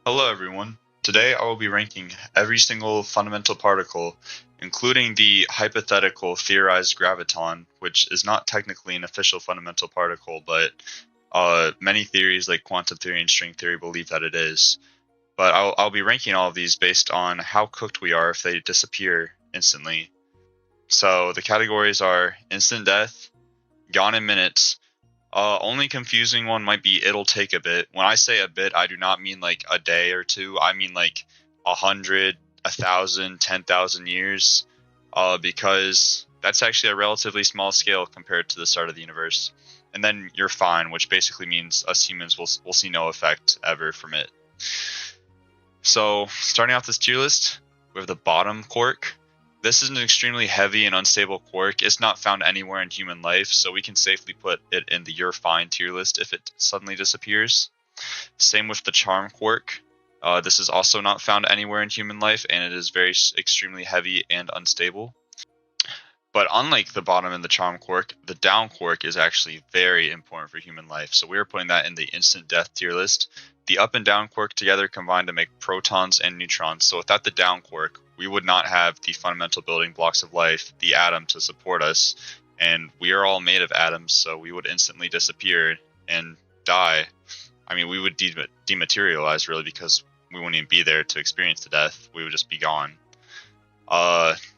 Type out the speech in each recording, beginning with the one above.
Hello everyone. Today I will be ranking every single fundamental particle, including the hypothetical theorized graviton, which is not technically an official fundamental particle, but many theories like quantum theory and string theory believe that it is. But I'll be ranking all of these based on how cooked we are if they disappear instantly. So the categories are instant death, gone in minutes, only confusing one might be it'll take a bit. When I say a bit, I do not mean like a day or two. I mean like 100, 1,000, 10,000 years, because that's actually a relatively small scale compared to the start of the universe. And then you're fine, which basically means us humans will see no effect ever from it. So starting off this tier list, we have the bottom quark. This is an extremely heavy and unstable quark. It's not found anywhere in human life, so we can safely put it in the you're fine tier list if it suddenly disappears. Same with the charm quark. This is also not found anywhere in human life, and it is very extremely heavy and unstable. But unlike the bottom and the charm quark, the down quark is actually very important for human life. So we are putting that in the instant death tier list. The up and down quark together combine to make protons and neutrons. So without the down quark, we would not have the fundamental building blocks of life, the atom, to support us. And we are all made of atoms, so we would instantly disappear and die. I mean, we would dematerialize really because we wouldn't even be there to experience the death. We would just be gone.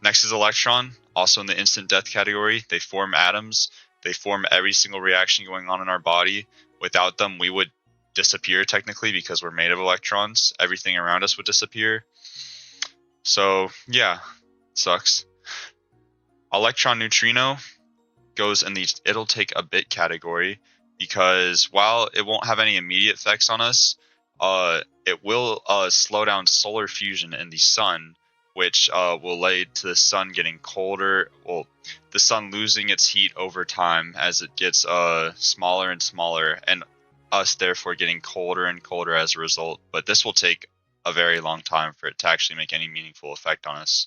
Next is electron, also in the instant death category. They form atoms. They form every single reaction going on in our body. Without them, we would disappear technically because we're made of electrons. Everything around us would disappear. So yeah, sucks. Electron neutrino goes in the it'll take a bit category because while it won't have any immediate effects on us, it will slow down solar fusion in the sun, which will lead to the sun getting colder. Well, the sun losing its heat over time as it gets smaller and smaller, and us therefore getting colder and colder as a result. But this will take a very long time for it to actually make any meaningful effect on us.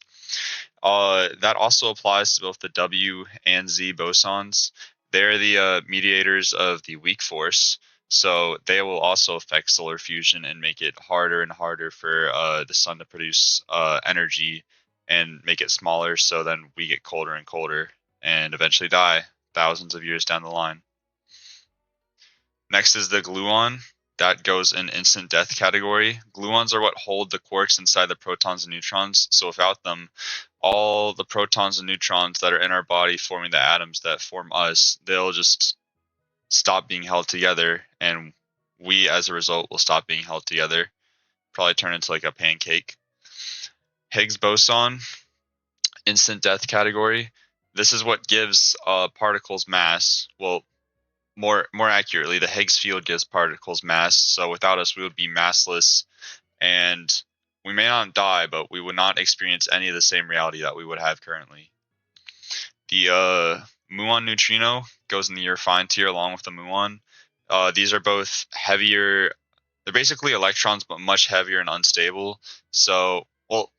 That also applies to both the W and Z bosons. They're the mediators of the weak force, so they will also affect solar fusion and make it harder and harder for the sun to produce energy and make it smaller. So then we get colder and colder and eventually die thousands of years down the line. Next is the gluon. That goes in instant death category. Gluons are what hold the quarks inside the protons and neutrons. So without them, all the protons and neutrons that are in our body forming the atoms that form us, they'll just stop being held together, and we, as a result, will stop being held together. Probably turn into like a pancake. Higgs boson, instant death category. This is what gives particles mass. Well, more accurately, the Higgs field gives particles mass. So without us, we would be massless, and we may not die, but we would not experience any of the same reality that we would have currently. The muon neutrino goes in the you're fine tier along with the muon. These are both heavier. They're basically electrons, but much heavier and unstable. So, well,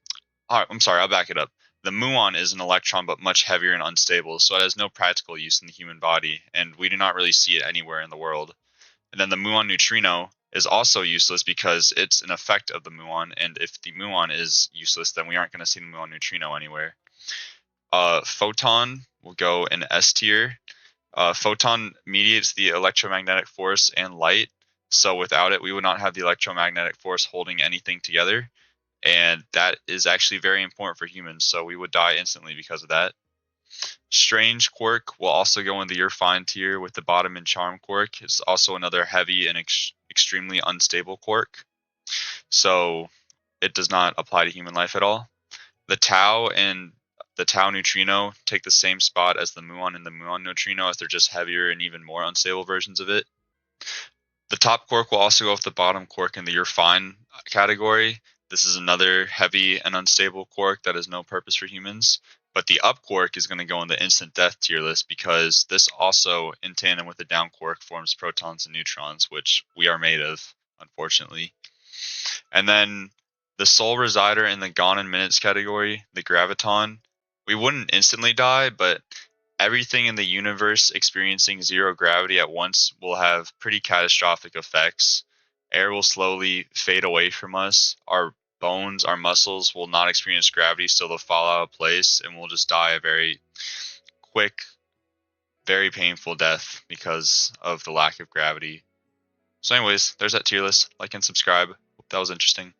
I'm sorry, I'll back it up. The muon is an electron, but much heavier and unstable, so it has no practical use in the human body, and we do not really see it anywhere in the world. And then the muon neutrino is also useless because it's an effect of the muon, and if the muon is useless, then we aren't going to see the muon neutrino anywhere. Photon will go in S tier. Photon mediates the electromagnetic force and light, so without it, we would not have the electromagnetic force holding anything together, and that is actually very important for humans, so we would die instantly because of that. Strange quark will also go in the you're fine tier with the bottom and charm quark. It's also another heavy and extremely unstable quark, so it does not apply to human life at all. The tau and the tau neutrino take the same spot as the muon and the muon neutrino, as they're just heavier and even more unstable versions of it. The top quark will also go with the bottom quark in the you're fine category. This is another heavy and unstable quark that has no purpose for humans. But the up quark is going to go in the instant death tier list because this also, in tandem with the down quark, forms protons and neutrons, which we are made of, unfortunately. And then the sole resider in the gone in minutes category, the graviton, we wouldn't instantly die, but everything in the universe experiencing zero gravity at once will have pretty catastrophic effects. air will slowly fade away from us. Our bones, our muscles will not experience gravity, so they'll fall out of place, and we'll just die a very quick, very painful death because of the lack of gravity. So anyways, there's that tier list. Like and subscribe. Hope that was interesting.